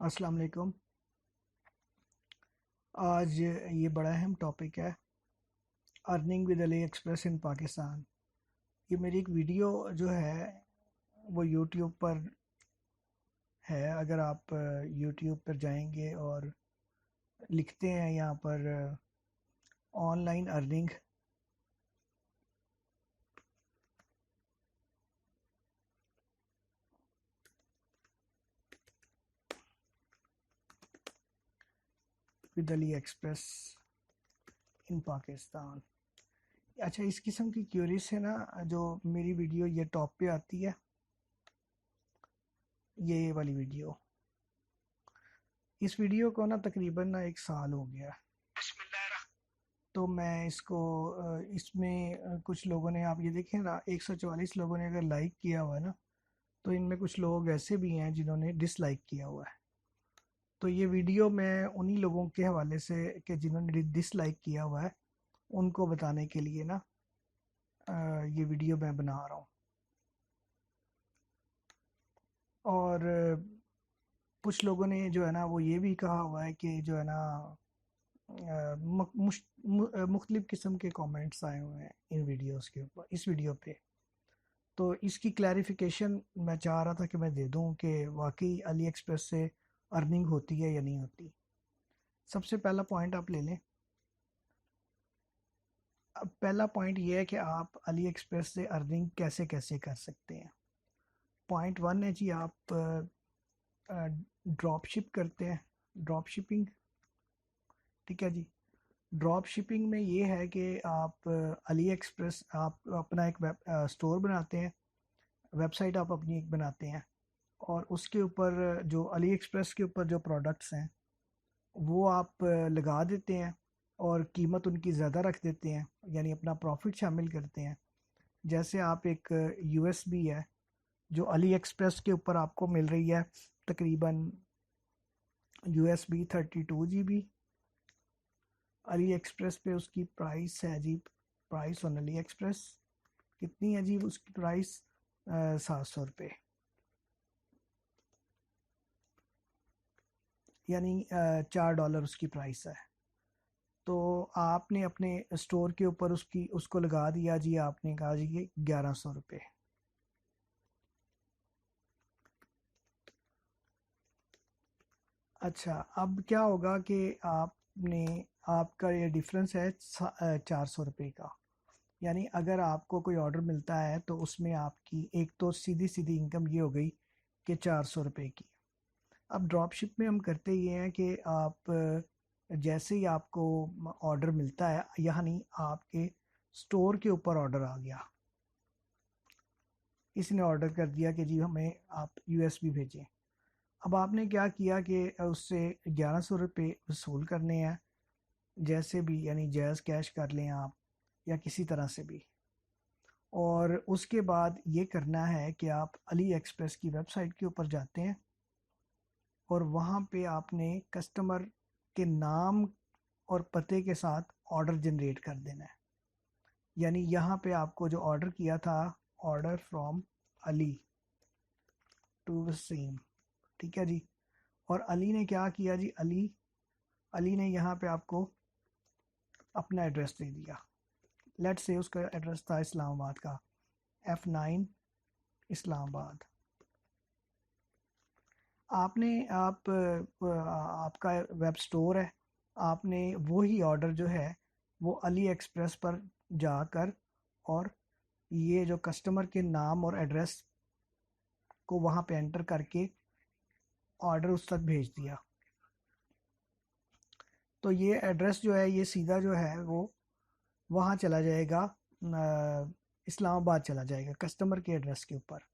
अस्सलाम वालेकुम। आज ये बड़ा अहम टॉपिक है, earning with Ali express in Pakistan. ये मेरी एक वीडियो जो है वो यूट्यूब पर है। अगर आप यूट्यूब पर जाएंगे और लिखते हैं यहाँ पर online earning, with Ali express in Pakistan. अच्छा, इस किस्म की क्यूरीज है ना, जो मेरी वीडियो ये टॉप पे आती है, ये वाली वीडियो। इस वीडियो को ना तकरीबन ना 1 साल हो गया। तो मैं इसको इसमें कुछ लोगों ने, आप ये देखें ना, 144 लोगों ने अगर लाइक किया हुआ है ना, तो इनमें कुछ लोग ऐसे भी हैं जिन्होंने डिसलाइक किया हुआ है। तो ये वीडियो मैं उन्हीं लोगों के हवाले से कि जिन्होंने डिसलाइक किया हुआ है उनको बताने के लिए ना ये वीडियो मैं बना रहा हूँ। और कुछ लोगों ने जो है ना वो ये भी कहा हुआ है कि जो है ना मुख्तलिफ किस्म के कमेंट्स आए हुए हैं इन वीडियोस के ऊपर, इस वीडियो पे। तो इसकी क्लैरिफिकेशन मैं चाह रहा था कि मैं दे दूं कि वाकई अली एक्सप्रेस से अर्निंग होती है या नहीं होती। सबसे पहला पॉइंट आप ले लें। अब पहला पॉइंट ये है कि आप अली एक्सप्रेस से अर्निंग कैसे कैसे कर सकते हैं। पॉइंट वन है जी, आप ड्रॉप शिप करते हैं, ड्रॉप शिपिंग। ठीक है जी। ड्रॉप शिपिंग में ये है कि आप अली एक्सप्रेस, आप अपना एक वेब स्टोर बनाते हैं, वेबसाइट आप अपनी एक बनाते हैं, और उसके ऊपर जो अली एक्सप्रेस के ऊपर जो प्रोडक्ट्स हैं वो आप लगा देते हैं, और कीमत उनकी ज़्यादा रख देते हैं, यानी अपना प्रॉफिट शामिल करते हैं। जैसे आप एक यूएसबी है जो अली एक्सप्रेस के ऊपर आपको मिल रही है, तकरीबन USB 32 GB। अली एक्सप्रेस पे उसकी प्राइस है जी, प्राइस ऑन अली एक्सप्रेस कितनी है जी, उसकी प्राइस 700 रुपये, यानी $4 उसकी प्राइस है। तो आपने अपने स्टोर के ऊपर उसकी उसको लगा दिया जी, आपने कहा जी ये 1100 रुपये। अच्छा, अब क्या होगा कि आपने, आपका ये डिफरेंस है 400 रुपये का। यानी अगर आपको कोई ऑर्डर मिलता है तो उसमें आपकी एक तो सीधी सीधी इनकम ये हो गई कि 400 रुपये की। अब ड्रॉप शिप में हम करते ये हैं कि आप जैसे ही आपको ऑर्डर मिलता है, यानी आपके स्टोर के ऊपर ऑर्डर आ गया, इसने ऑर्डर कर दिया कि जी हमें आप यूएसबी भेजें। अब आपने क्या किया कि उससे 1100 रुपये वसूल करने हैं, जैसे भी, यानी जैज़ कैश कर लें आप या किसी तरह से भी। और उसके बाद ये करना है कि आप अली एक्सप्रेस की वेबसाइट के ऊपर जाते हैं, और वहाँ पे आपने कस्टमर के नाम और पते के साथ ऑर्डर जनरेट कर देना है। यानी यहाँ पे आपको जो ऑर्डर किया था, order from Ali to Wasim, ठीक है जी। और अली ने क्या किया जी, अली अली ने यहाँ पे आपको अपना एड्रेस दे दिया। लेट से उसका एड्रेस था इस्लामाबाद का, F9 इस्लामाबाद। आपने, आपका वेब स्टोर है, आपने वही ऑर्डर जो है वो अली एक्सप्रेस पर जाकर, और ये जो कस्टमर के नाम और एड्रेस को वहाँ पे एंटर करके ऑर्डर उस तक भेज दिया। तो ये एड्रेस जो है ये सीधा जो है वो वहाँ चला जाएगा, इस्लामाबाद चला जाएगा कस्टमर के एड्रेस के ऊपर।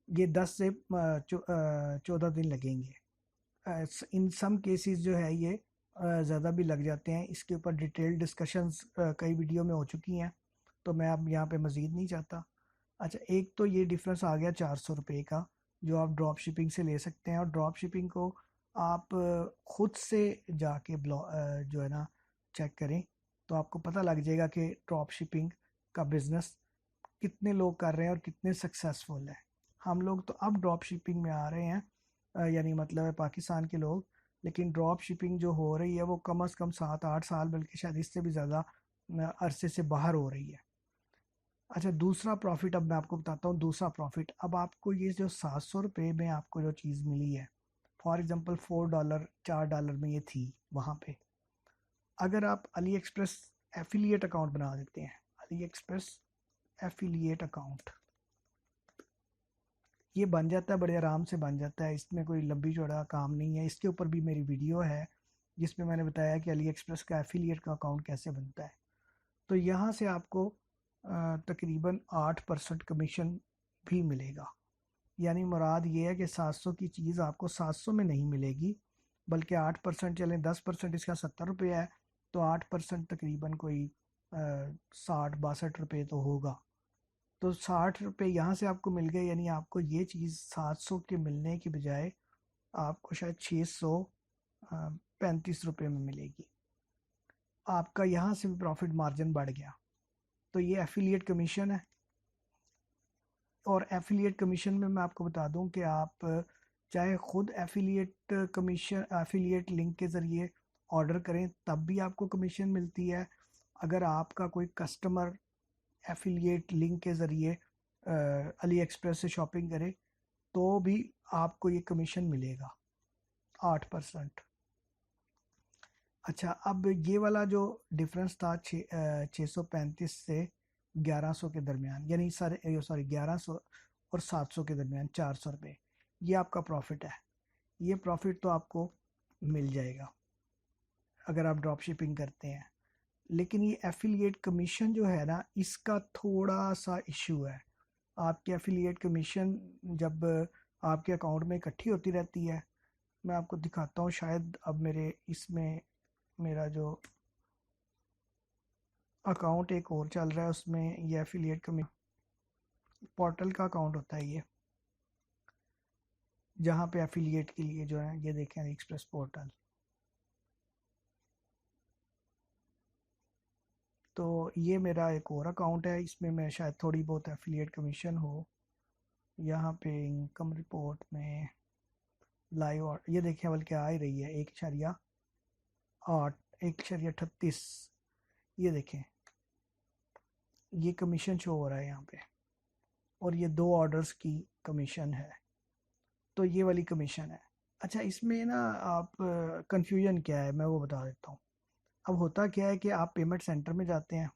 ये 10 से 14 दिन लगेंगे। इन सम केसेस जो है ये ज़्यादा भी लग जाते हैं। इसके ऊपर डिटेल डिस्कशंस कई वीडियो में हो चुकी हैं, तो मैं अब यहाँ पे मज़ीद नहीं चाहता। अच्छा, एक तो ये डिफरेंस आ गया 400 रुपये का, जो आप ड्रॉप शिपिंग से ले सकते हैं। और ड्रॉप शिपिंग को आप खुद से जाके जो है ना चेक करें, तो आपको पता लग जाएगा कि ड्रॉप शिपिंग का बिज़नेस कितने लोग कर रहे हैं और कितने सक्सेसफुल है। हम लोग तो अब ड्रॉप शिपिंग में आ रहे हैं, यानी मतलब है पाकिस्तान के लोग, लेकिन ड्रॉप शिपिंग जो हो रही है वो कम से कम 7-8 साल, बल्कि शायद इससे भी ज़्यादा अरसे से बाहर हो रही है। अच्छा, दूसरा प्रॉफिट अब मैं आपको बताता हूँ। दूसरा प्रॉफिट, अब आपको ये जो 700 रुपये में आपको जो चीज़ मिली है, फॉर एग्जांपल $4 $4 में ये थी वहाँ पे, अगर आप अली एक्सप्रेस एफिलिएट अकाउंट बना देते हैं, अली एक्सप्रेस एफिलिएट अकाउंट, ये बन जाता है, बड़े आराम से बन जाता है, इसमें कोई लंबी चौड़ा काम नहीं है। इसके ऊपर भी मेरी वीडियो है जिसमें मैंने बताया कि अली एक्सप्रेस का एफिलिएट का अकाउंट कैसे बनता है। तो यहाँ से आपको तकरीबन 8% कमीशन भी मिलेगा। यानी मुराद ये है कि 700 की चीज़ आपको 700 में नहीं मिलेगी, बल्कि 8%, चलें 10% इसका 70 रुपये है, तो 8% तकरीबन कोई 60-62 रुपये तो होगा। तो 60 रुपये यहाँ से आपको मिल गए, यानी आपको ये चीज़ 700 के मिलने की बजाय आपको शायद 635 रुपये में मिलेगी। आपका यहाँ से भी प्रॉफिट मार्जिन बढ़ गया। तो ये एफिलिएट कमीशन है। और एफिलिएट कमीशन में मैं आपको बता दूं कि आप चाहे खुद एफिलिएट कमीशन, एफिलिएट लिंक के ज़रिए ऑर्डर करें तब भी आपको कमीशन मिलती है। अगर आपका कोई कस्टमर एफिलिएट लिंक के ज़रिए अली एक्सप्रेस से शॉपिंग करे तो भी आपको ये कमीशन मिलेगा, 8%। अच्छा, अब ये वाला जो डिफरेंस था 635 से 1100 के दरमियान, यानी सारे सॉरी 1100 और 700 के दरमियान 400 रुपये, ये आपका प्रॉफिट है। ये प्रॉफिट तो आपको मिल जाएगा अगर आप ड्रॉप शिपिंग करते हैं। लेकिन ये एफिलिएट कमीशन जो है ना, इसका थोड़ा सा इशू है। आपकी एफिलिएट कमीशन जब आपके अकाउंट में इकट्ठी होती रहती है, मैं आपको दिखाता हूँ, शायद अब मेरे इसमें मेरा जो अकाउंट एक और चल रहा है उसमें ये एफिलिएट पोर्टल का अकाउंट होता है ये, जहाँ पे एफिलिएट के लिए जो है ये देखें एक्सप्रेस पोर्टल। तो ये मेरा एक और अकाउंट है, इसमें मैं शायद थोड़ी बहुत एफिलिएट कमीशन हो। यहाँ पे इनकम रिपोर्ट में लाइव और ये देखें, बल्कि आ ही रही है 1.38 ये देखें, ये कमीशन शो हो रहा है यहाँ पे, और ये 2 ऑर्डर्स की कमीशन है। तो ये वाली कमीशन है। अच्छा, इसमें ना आप कंफ्यूजन क्या है मैं वो बता देता हूँ। अब होता क्या है कि आप पेमेंट सेंटर में जाते हैं,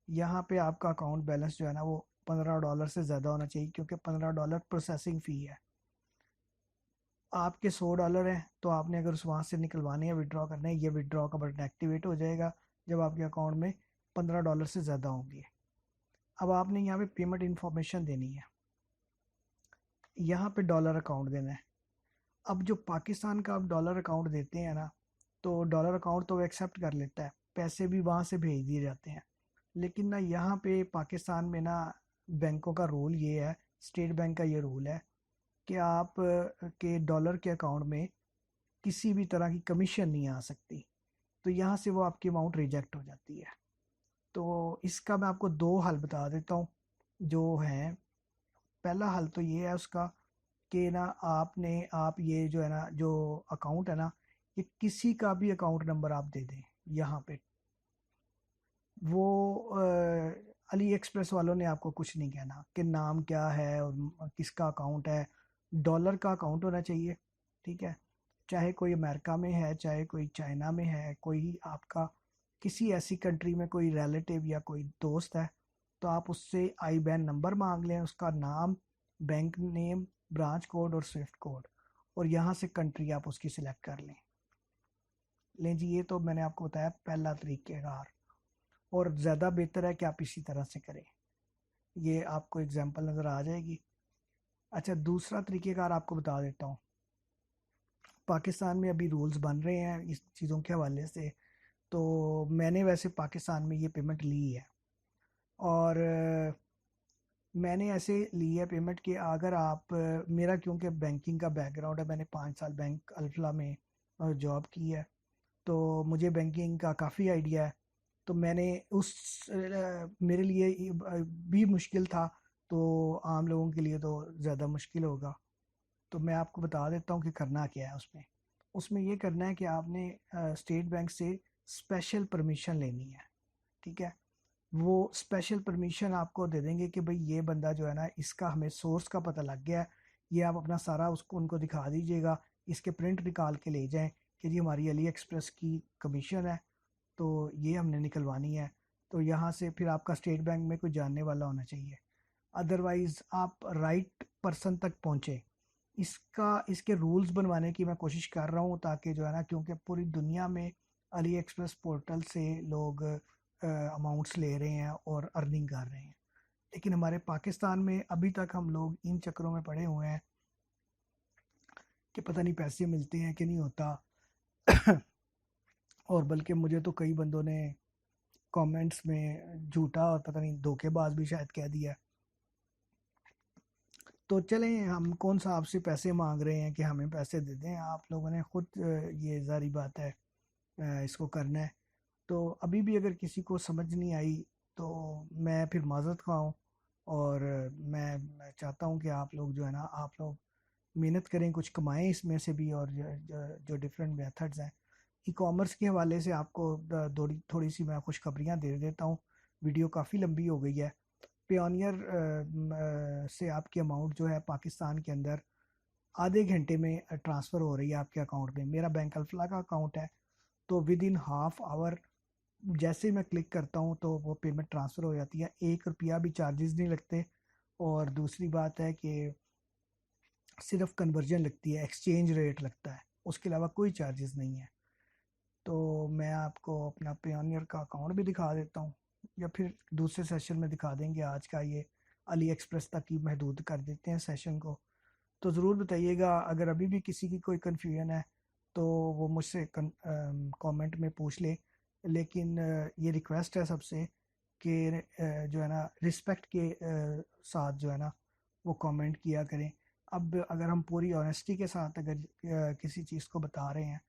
यहाँ पे आपका अकाउंट बैलेंस जो है ना वो $15 से ज़्यादा होना चाहिए, क्योंकि $15 प्रोसेसिंग फ़ी है। आपके $100 हैं, तो आपने अगर उस वहाँ से निकलवाने या विड्रॉ करना है, ये विड्रॉ का बटन एक्टिवेट हो जाएगा जब आपके अकाउंट में $15 से ज़्यादा होंगे। अब आपने यहाँ पे पेमेंट इन्फॉर्मेशन देनी है, यहाँ पे डॉलर अकाउंट देना है। अब जो पाकिस्तान का आप डॉलर अकाउंट देते हैं ना, तो डॉलर अकाउंट तो वो एक्सेप्ट कर लेता है, पैसे भी वहाँ से भेज दिए जाते हैं। लेकिन ना यहाँ पे पाकिस्तान में ना बैंकों का रूल ये है, स्टेट बैंक का ये रूल है कि आप के डॉलर के अकाउंट में किसी भी तरह की कमीशन नहीं आ सकती। तो यहाँ से वो आपकी अमाउंट रिजेक्ट हो जाती है। तो इसका मैं आपको दो हल बता देता हूँ जो हैं। पहला हल तो ये है उसका कि ना आप ये जो है ना जो अकाउंट है ना, ये किसी का भी अकाउंट नंबर आप दे दें यहाँ पे, वो अली एक्सप्रेस वालों ने आपको कुछ नहीं कहना कि नाम क्या है और किसका अकाउंट है। डॉलर का अकाउंट होना चाहिए, ठीक है। चाहे कोई अमेरिका में है, चाहे कोई चाइना में है, कोई आपका किसी ऐसी कंट्री में कोई रिलेटिव या कोई दोस्त है, तो आप उससे आई बैन नंबर मांग लें, उसका नाम, बैंक नेम, ब्रांच कोड और स्विफ्ट कोड, और यहाँ से कंट्री आप उसकी सिलेक्ट कर लें। लें जी, ये तो मैंने आपको बताया पहला तरीक़ेकार, और ज़्यादा बेहतर है कि आप इसी तरह से करें। ये आपको एग्जांपल नज़र आ जाएगी। अच्छा, दूसरा तरीक़ेकार आपको बता देता हूँ। पाकिस्तान में अभी रूल्स बन रहे हैं इस चीज़ों के हवाले से, तो मैंने वैसे पाकिस्तान में ये पेमेंट ली है, और मैंने ऐसे ली है पेमेंट कि अगर आप मेरा क्योंकि बैंकिंग का बैकग्राउंड है, मैंने 5 साल बैंक अल्फला में जॉब की है, तो मुझे बैंकिंग का काफ़ी आइडिया है। तो मैंने मेरे लिए भी मुश्किल था, तो आम लोगों के लिए तो ज़्यादा मुश्किल होगा। तो मैं आपको बता देता हूँ कि करना क्या है उसमें। उसमें ये करना है कि आपने स्टेट बैंक से स्पेशल परमिशन लेनी है। ठीक है। वो स्पेशल परमिशन आपको दे देंगे कि भाई ये बंदा जो है ना, इसका हमें सोर्स का पता लग गया है। ये आप अपना सारा उसको उनको दिखा दीजिएगा, इसके प्रिंट निकाल के ले जाएं कि जी हमारी अली एक्सप्रेस की कमीशन है, तो ये हमने निकलवानी है। तो यहाँ से फिर आपका स्टेट बैंक में कोई जानने वाला होना चाहिए, अदरवाइज़ आप राइट पर्सन तक पहुँचे। इसके रूल्स बनवाने की मैं कोशिश कर रहा हूँ, ताकि जो है ना, क्योंकि पूरी दुनिया में अली एक्सप्रेस पोर्टल से लोग अमाउंट्स ले रहे हैं और अर्निंग कर रहे हैं, लेकिन हमारे पाकिस्तान में अभी तक हम लोग इन चक्करों में पड़े हुए हैं कि पता नहीं पैसे मिलते हैं कि नहीं होता। और बल्कि मुझे तो कई बंदों ने कमेंट्स में झूठा और पता नहीं धोखेबाज भी शायद कह दिया। तो चलें, हम कौन सा आपसे पैसे मांग रहे हैं कि हमें पैसे दे दें, आप लोगों ने खुद ये ज़ाहिर बात है इसको करना है। तो अभी भी अगर किसी को समझ नहीं आई तो मैं फिर माज़रत खा हूँ। और मैं चाहता हूँ कि आप लोग जो है ना, आप लोग मेहनत करें, कुछ कमाएं इसमें से भी। और जो डिफरेंट मेथड्स हैं ई कॉमर्स के हवाले से, आपको थोड़ी थोड़ी सी मैं खुशखबरियाँ दे देता हूँ। वीडियो काफ़ी लंबी हो गई है। पेयोनियर से आपकी अमाउंट जो है पाकिस्तान के अंदर आधे घंटे में ट्रांसफ़र हो रही है आपके अकाउंट में। मेरा बैंक अल्फला का अकाउंट है, तो विद इन हाफ आवर जैसे ही मैं क्लिक करता हूँ तो वो पेमेंट ट्रांसफ़र हो जाती है। 1 रुपया भी चार्जेस नहीं लगते। और दूसरी बात है कि सिर्फ कन्वर्जन लगती है, एक्सचेंज रेट लगता है, उसके अलावा कोई चार्जेस नहीं है। तो मैं आपको अपना पेयोनियर का अकाउंट भी दिखा देता हूँ, या फिर दूसरे सेशन में दिखा देंगे। आज का ये अली एक्सप्रेस तक ही महदूद कर देते हैं सेशन को। तो ज़रूर बताइएगा अगर अभी भी किसी की कोई कन्फ्यूजन है, तो वो मुझसे कमेंट में पूछ ले। लेकिन ये रिक्वेस्ट है सबसे कि जो है ना, रिस्पेक्ट के साथ जो है ना, वो कमेंट किया करें। अब अगर हम पूरी ऑनेस्टी के साथ अगर किसी चीज़ को बता रहे हैं,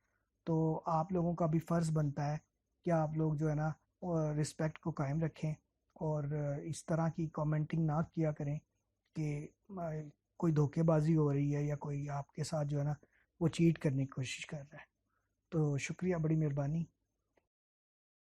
तो आप लोगों का भी फ़र्ज़ बनता है कि आप लोग जो है ना, रिस्पेक्ट को कायम रखें। और इस तरह की कमेंटिंग ना किया करें कि कोई धोखेबाजी हो रही है या कोई आपके साथ जो है ना, वो चीट करने की कोशिश कर रहा है। तो शुक्रिया, बड़ी मेहरबानी।